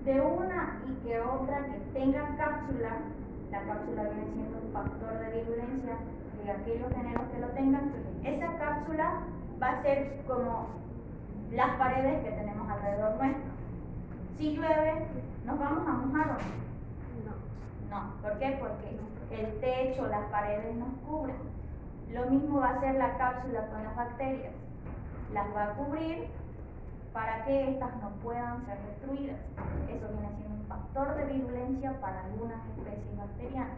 de una y que otra que tenga cápsula, la cápsula viene siendo un factor de virulencia de aquellos géneros que lo tengan, esa cápsula va a ser como las paredes que tenemos alrededor nuestro. Si llueve, ¿nos vamos a mojar o no? No. ¿Por qué? Porque el techo, las paredes nos cubren. Lo mismo va a ser la cápsula con las bacterias. Las va a cubrir para que éstas no puedan ser destruidas. Eso viene siendo un factor de virulencia para algunas especies bacterianas.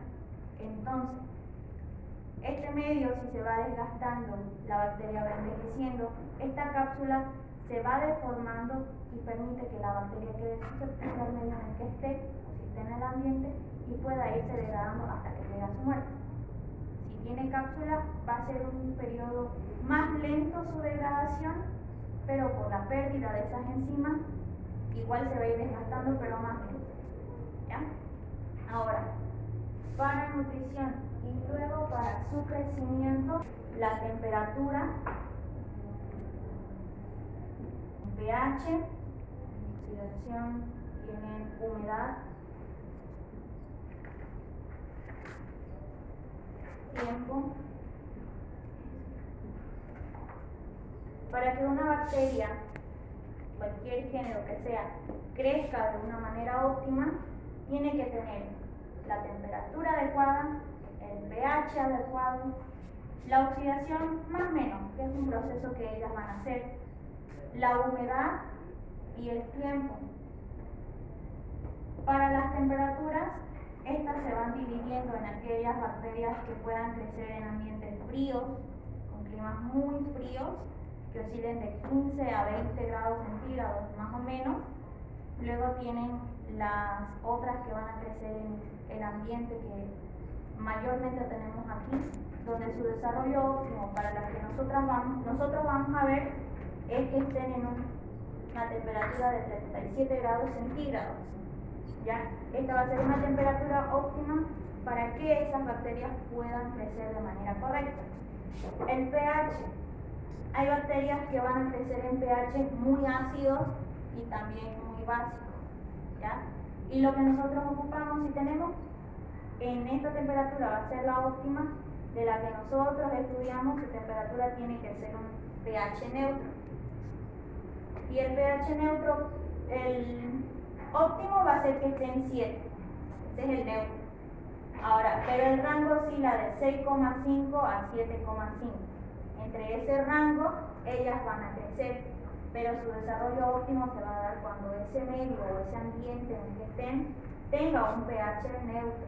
Entonces, este medio, si se va desgastando, la bacteria va envejeciendo, esta cápsula se va deformando y permite que la bacteria quede susceptible al medio en el que esté, o si esté en el ambiente, y pueda irse degradando hasta que llegue a su muerte. Si tiene cápsula, va a ser un periodo más lento su degradación, pero por la pérdida de esas enzimas, igual se va a ir desgastando, pero más lento. ¿Ya? Ahora, para nutrición y luego para su crecimiento, la temperatura, pH, oxidación, tienen humedad, tiempo. Para que una bacteria, cualquier género que sea, crezca de una manera óptima, tiene que tener la temperatura adecuada, el pH adecuado, la oxidación más o menos, que es un proceso que ellas van a hacer, la humedad y el tiempo. Para las temperaturas, estas se van dividiendo en aquellas bacterias que puedan crecer en ambientes fríos, con climas muy fríos, que oscilen de 15 a 20 grados centígrados más o menos. Luego tienen las otras que van a crecer en el ambiente que mayormente tenemos aquí, donde su desarrollo óptimo para las que nosotros vamos a ver es que estén en una temperatura de 37 grados centígrados. ¿Ya? Esta va a ser una temperatura óptima para que esas bacterias puedan crecer de manera correcta. El pH. Hay bacterias que van a crecer en pH muy ácidos y también muy básicos. ¿Ya? Y lo que nosotros ocupamos, si tenemos en esta temperatura, va a ser la óptima de la que nosotros estudiamos. Su temperatura tiene que ser un pH neutro. Y el pH neutro, el óptimo va a ser que esté en 7. Ese es el neutro. Ahora, pero el rango oscila de 6,5 a 7,5. Entre ese rango, ellas van a crecer, pero su desarrollo óptimo se va a dar cuando ese medio o ese ambiente en el que estén tenga un pH neutro.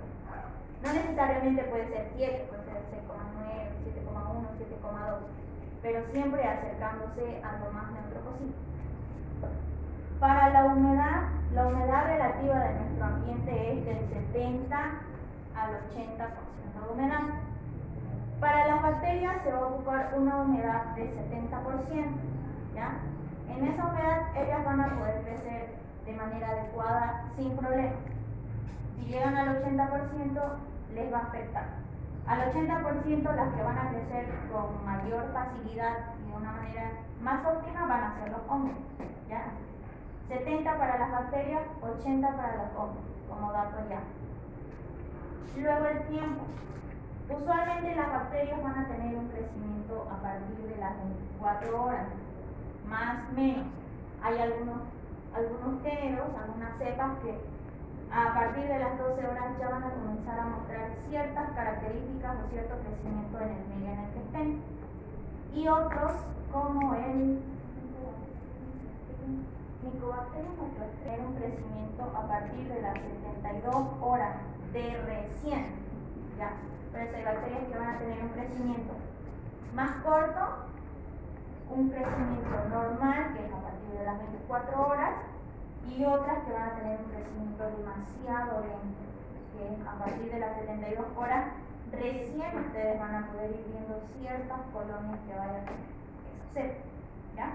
No necesariamente puede ser 7, puede ser 6,9, 7,1, 7,2, pero siempre acercándose a lo más neutro posible. Para la humedad relativa de nuestro ambiente es del 70 al 80% de humedad. Para las bacterias se va a ocupar una humedad de 70%, ¿ya? En esa humedad ellas van a poder crecer de manera adecuada sin problema. Si llegan al 80% les va a afectar. Al 80% las que van a crecer con mayor facilidad y de una manera más óptima van a ser los hongos, ¿ya? 70 para las bacterias, 80 para los hongos, como dato ya. Luego el tiempo. Usualmente las bacterias van a tener un crecimiento a partir de las 24 horas, más o menos. Hay algunos géneros, algunas cepas que a partir de las 12 horas ya van a comenzar a mostrar ciertas características o cierto crecimiento en el medio en el que estén. Y otros, como el Mycobacterium tiene un crecimiento a partir de las 72 horas de recién, ¿ya? Pero hay bacterias que van a tener un crecimiento más corto, un crecimiento normal, que es a partir de las 24 horas, y otras que van a tener un crecimiento demasiado lento, que es a partir de las 72 horas, recién ustedes van a poder ir viendo ciertas colonias que vayan a esos ¿ya?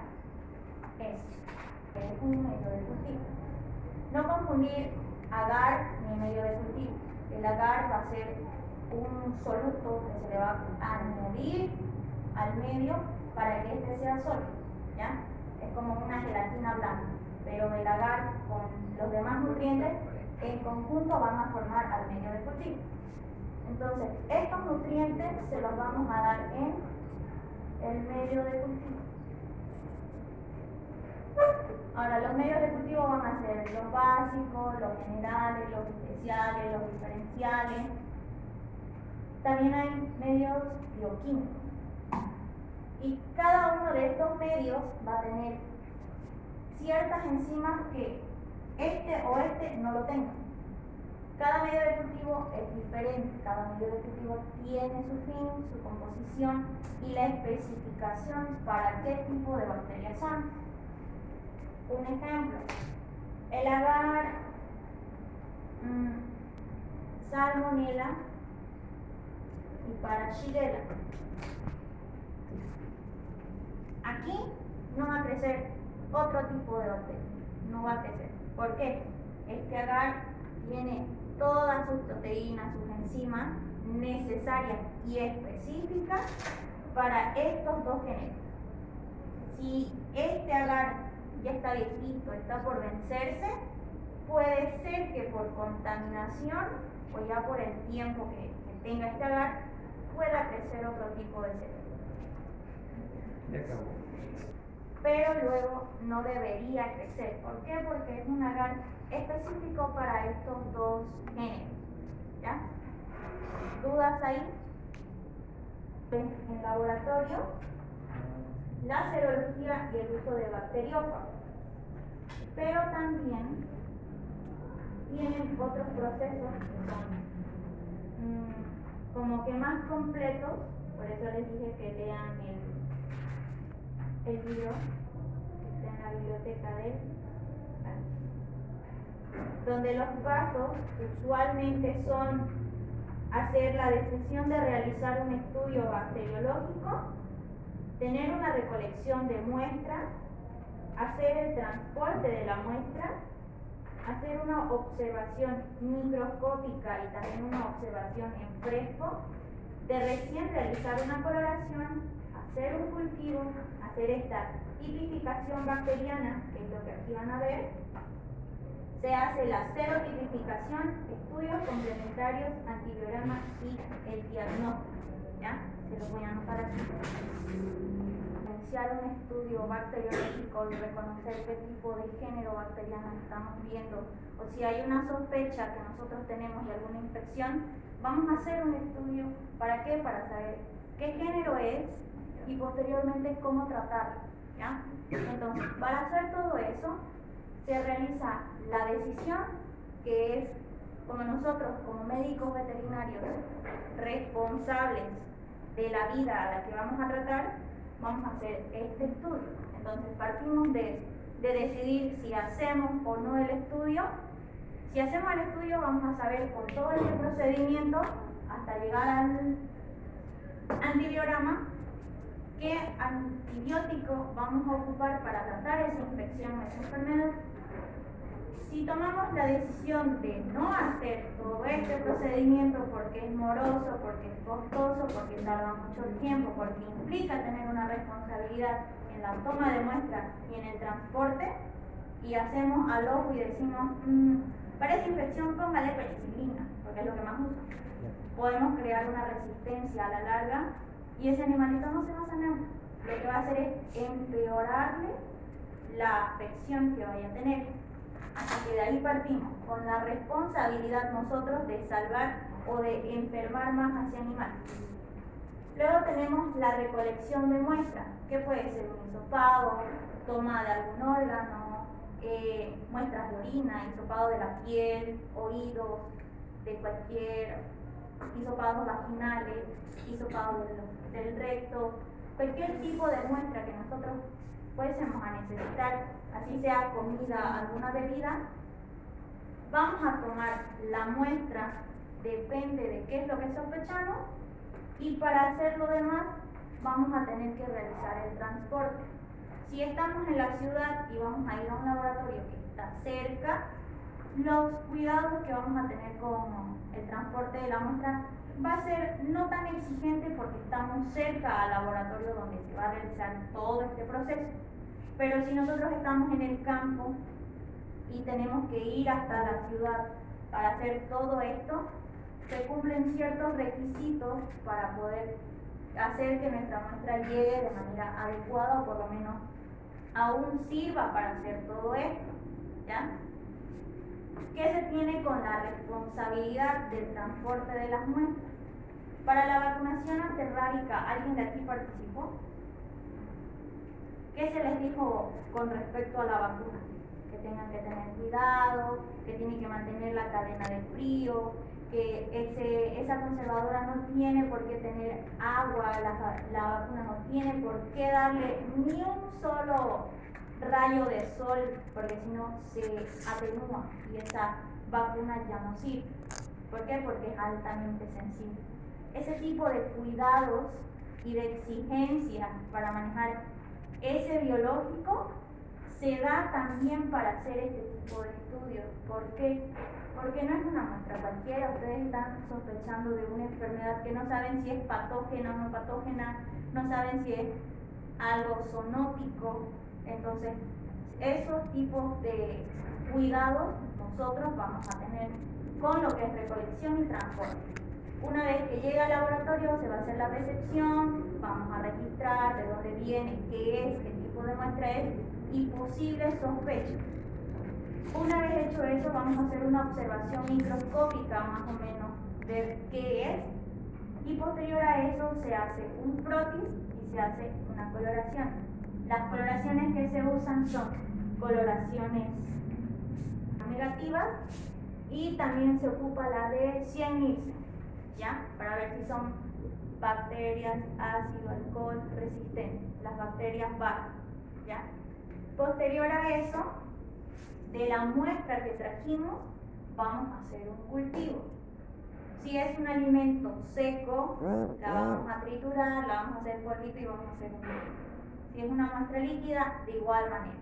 Es un medio de cultivo. No confundir agar ni medio de cultivo. El agar va a ser un soluto que se le va a añadir al medio para que este sea sólido, ¿ya? Es como una gelatina blanca, pero el agar con los demás nutrientes en conjunto van a formar al medio de cultivo. Entonces, estos nutrientes se los vamos a dar en el medio de cultivo. Ahora, los medios de cultivo van a ser los básicos, los generales, los especiales, los diferenciales. También hay medios bioquímicos. Y cada uno de estos medios va a tener ciertas enzimas que este no lo tenga. Cada medio de cultivo es diferente, cada medio de cultivo tiene su fin, su composición y la especificación para qué tipo de bacterias son. Un ejemplo, el agar Salmonella y Parashigella. Aquí no va a crecer otro tipo de bacteria, no va a crecer. ¿Por qué? Este agar tiene todas sus proteínas, sus enzimas necesarias y específicas para estos dos géneros. Si este agar ya está viejito, está por vencerse, puede ser que por contaminación o ya por el tiempo que tenga este agar pueda crecer otro tipo de cerebro. Pero luego no debería crecer. ¿Por qué? Porque es un agar específico para estos dos géneros. ¿Ya? ¿Dudas ahí? En laboratorio, la serología y el uso de bacteriófagos. Pero también tienen otros procesos que son como que más completos. Por eso les dije que lean el libro que está en la biblioteca de él, donde los pasos usualmente son hacer la decisión de realizar un estudio bacteriológico, tener una recolección de muestras, hacer el transporte de la muestra, hacer una observación microscópica y también una observación en fresco, de recién realizar una coloración, hacer un cultivo, hacer esta tipificación bacteriana, que es lo que aquí van a ver. Se hace la serotipificación, estudios complementarios, antibiograma y el diagnóstico. ¿Ya? Se los voy a anotar aquí. Iniciar un estudio bacteriológico y reconocer qué tipo de género bacteriano estamos viendo, o si hay una sospecha que nosotros tenemos de alguna infección, vamos a hacer un estudio. ¿Para qué? Para saber qué género es y posteriormente cómo tratarlo. ¿Ya? Entonces, para hacer todo eso, se realiza la decisión, que es como nosotros, como médicos veterinarios responsables de la vida a la que vamos a tratar, vamos a hacer este estudio. Entonces partimos de decidir si hacemos o no el estudio. Si hacemos el estudio, vamos a saber con todo este procedimiento hasta llegar al antibiograma qué antibiótico vamos a ocupar para tratar esa infección, esa enfermedad. Si tomamos la decisión de no hacer todo este procedimiento porque es moroso, porque es costoso, porque tarda mucho tiempo, porque implica tener una responsabilidad en la toma de muestras y en el transporte, y hacemos al ojo y decimos, para esa infección póngale penicilina, porque es lo que más usa, podemos crear una resistencia a la larga y ese animalito no se va a sanar. Lo que va a hacer es empeorarle la afección que vaya a tener. Así que de ahí partimos, con la responsabilidad nosotros de salvar o de enfermar más a ese animal. Luego tenemos la recolección de muestras, que puede ser un hisopado, toma de algún órgano, muestras de orina, hisopado de la piel, oídos, de cualquier hisopados vaginales, hisopados del recto, cualquier tipo de muestra que nosotros fuésemos a necesitar, así sea comida, alguna bebida, vamos a tomar la muestra, depende de qué es lo que sospechamos, y para hacer lo demás vamos a tener que realizar el transporte. Si estamos en la ciudad y vamos a ir a un laboratorio que está cerca, los cuidados que vamos a tener con el transporte de la muestra va a ser no tan exigente porque estamos cerca al laboratorio donde se va a realizar todo este proceso. Pero si nosotros estamos en el campo, y tenemos que ir hasta la ciudad para hacer todo esto, se cumplen ciertos requisitos para poder hacer que nuestra muestra llegue de manera adecuada o por lo menos aún sirva para hacer todo esto, ¿ya? ¿Qué se tiene con la responsabilidad del transporte de las muestras? Para la vacunación antirrábica, ¿alguien de aquí participó? ¿Qué se les dijo con respecto a la vacuna? Que tengan que tener cuidado, que tienen que mantener la cadena de frío, que esa conservadora no tiene por qué tener agua, la vacuna no tiene por qué darle ni un solo rayo de sol, porque si no se atenúa y esa vacuna ya no sirve. ¿Por qué? Porque es altamente sensible. Ese tipo de cuidados y de exigencias para manejar ese biológico se da también para hacer este tipo de estudios. ¿Por qué? Porque no es una muestra cualquiera. Ustedes están sospechando de una enfermedad que no saben si es patógena o no patógena, no saben si es algo zoonótico. Entonces, esos tipos de cuidados nosotros vamos a tener con lo que es recolección y transporte. Una vez que llega al laboratorio se va a hacer la recepción, vamos a registrar de dónde viene, qué es, qué tipo de muestra es y posibles sospechas. Una vez hecho eso, vamos a hacer una observación microscópica más o menos, ver qué es, y posterior a eso se hace un frotis y se hace una coloración. Las coloraciones que se usan son coloraciones negativas y también se ocupa la de 100 Nielsen, ¿ya? Para ver si son bacterias ácido alcohol resistentes, las bacterias bajas, ¿ya? Posterior a eso, de la muestra que trajimos, vamos a hacer un cultivo. Si es un alimento seco, la vamos a triturar, la vamos a hacer polvito y vamos a hacer un cultivo. Si es una muestra líquida, de igual manera.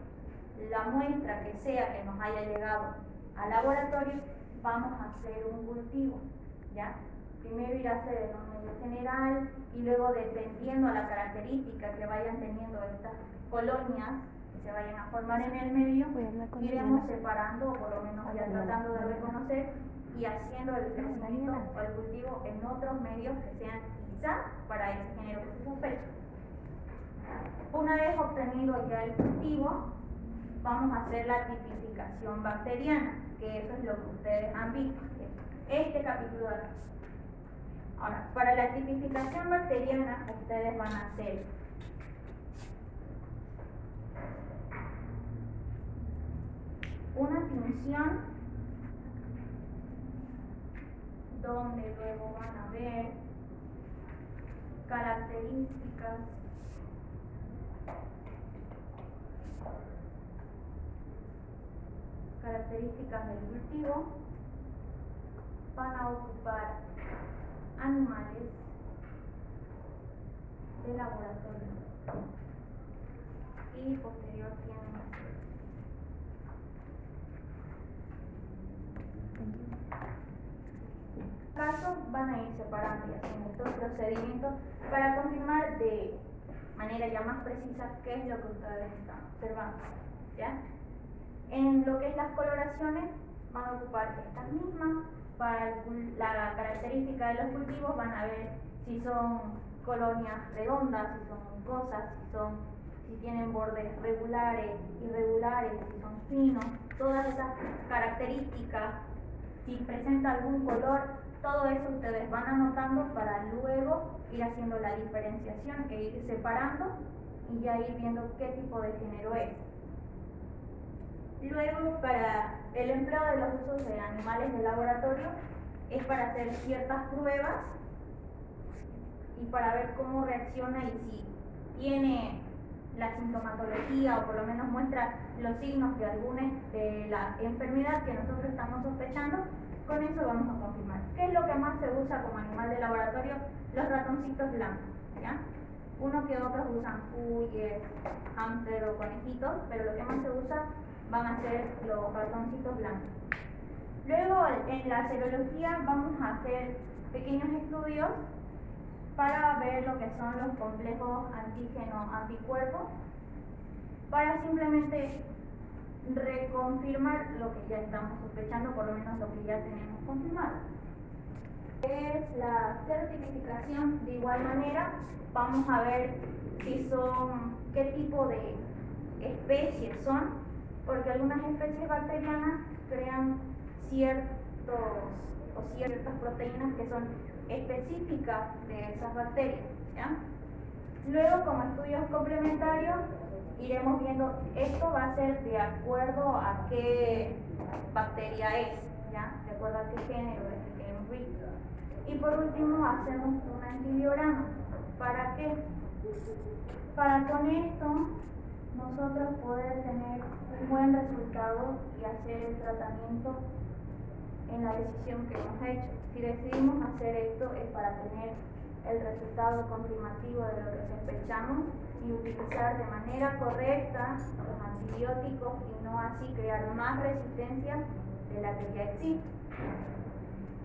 La muestra que sea que nos haya llegado al laboratorio, vamos a hacer un cultivo, ¿ya? Primero irá a ser en un medio general y luego, dependiendo a la característica que vayan teniendo estas colonias que se vayan a formar en el medio, iremos separando o por lo menos ya tratando de reconocer y haciendo el crecimiento o el cultivo en otros medios que sean quizá para ese género que se sospecha. Una vez obtenido ya el cultivo, vamos a hacer la tipificación bacteriana, que eso es lo que ustedes han visto, este capítulo de acá. Ahora, para la tipificación bacteriana, ustedes van a hacer una tinción donde luego van a ver características del cultivo, van a ocupar animales de laboratorio y posterior tienen casos van a ir separando y haciendo estos procedimientos para confirmar de manera ya más precisa qué es lo que ustedes están observando, ¿ya? En lo que es las coloraciones van a ocupar estas mismas. Para la característica de los cultivos van a ver si son colonias redondas, si son mucosas, si tienen bordes regulares, irregulares, si son finos, todas esas características, si presenta algún color, todo eso ustedes van anotando para luego ir haciendo la diferenciación e ir separando y ya ir viendo qué tipo de género es. Luego, para el empleo de los usos de animales de laboratorio es para hacer ciertas pruebas y para ver cómo reacciona y si tiene la sintomatología o por lo menos muestra los signos de la enfermedad que nosotros estamos sospechando. Con eso vamos a confirmar. ¿Qué es lo que más se usa como animal de laboratorio? Los ratoncitos blancos, ¿ya? Uno que otros usan cuyes, hámster o conejitos, pero lo que más se usa van a ser los ratoncitos blancos. Luego, en la serología vamos a hacer pequeños estudios para ver lo que son los complejos antígeno-anticuerpos, para simplemente reconfirmar lo que ya estamos sospechando, por lo menos lo que ya tenemos confirmado. Es la certificación. De igual manera, vamos a ver si son, qué tipo de especies son, porque algunas especies bacterianas crean ciertas proteínas que son específicas de esas bacterias, ¿ya? Luego, como estudios complementarios, iremos viendo, esto va a ser de acuerdo a qué bacteria es, ¿ya? De acuerdo a qué género es el que hemos visto. Y por último, hacemos un antibiograma. ¿Para qué? Para con esto nosotros poder tener un buen resultado y hacer el tratamiento en la decisión que hemos hecho. Si decidimos hacer esto es para tener el resultado confirmativo de lo que sospechamos y utilizar de manera correcta los antibióticos y no así crear más resistencia de la que ya existe.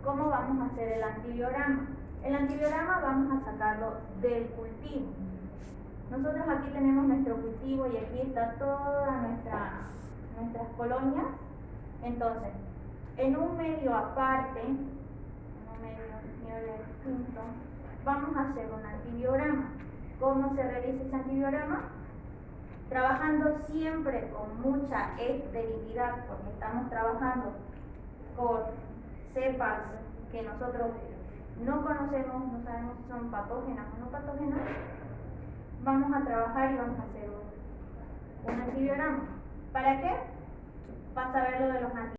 ¿Cómo vamos a hacer el antibiograma? El antibiograma vamos a sacarlo del cultivo. Nosotros aquí tenemos nuestro cultivo y aquí está todas nuestras colonias. Entonces, en un medio aparte, en un medio distinto, vamos a hacer un antibiograma. ¿Cómo se realiza ese antibiograma? Trabajando siempre con mucha esterilidad, porque estamos trabajando con cepas que nosotros no conocemos, no sabemos si son patógenas o no patógenas. Vamos a trabajar y vamos a hacer un antibiograma. ¿Para qué? Para saber lo de los antibióticos.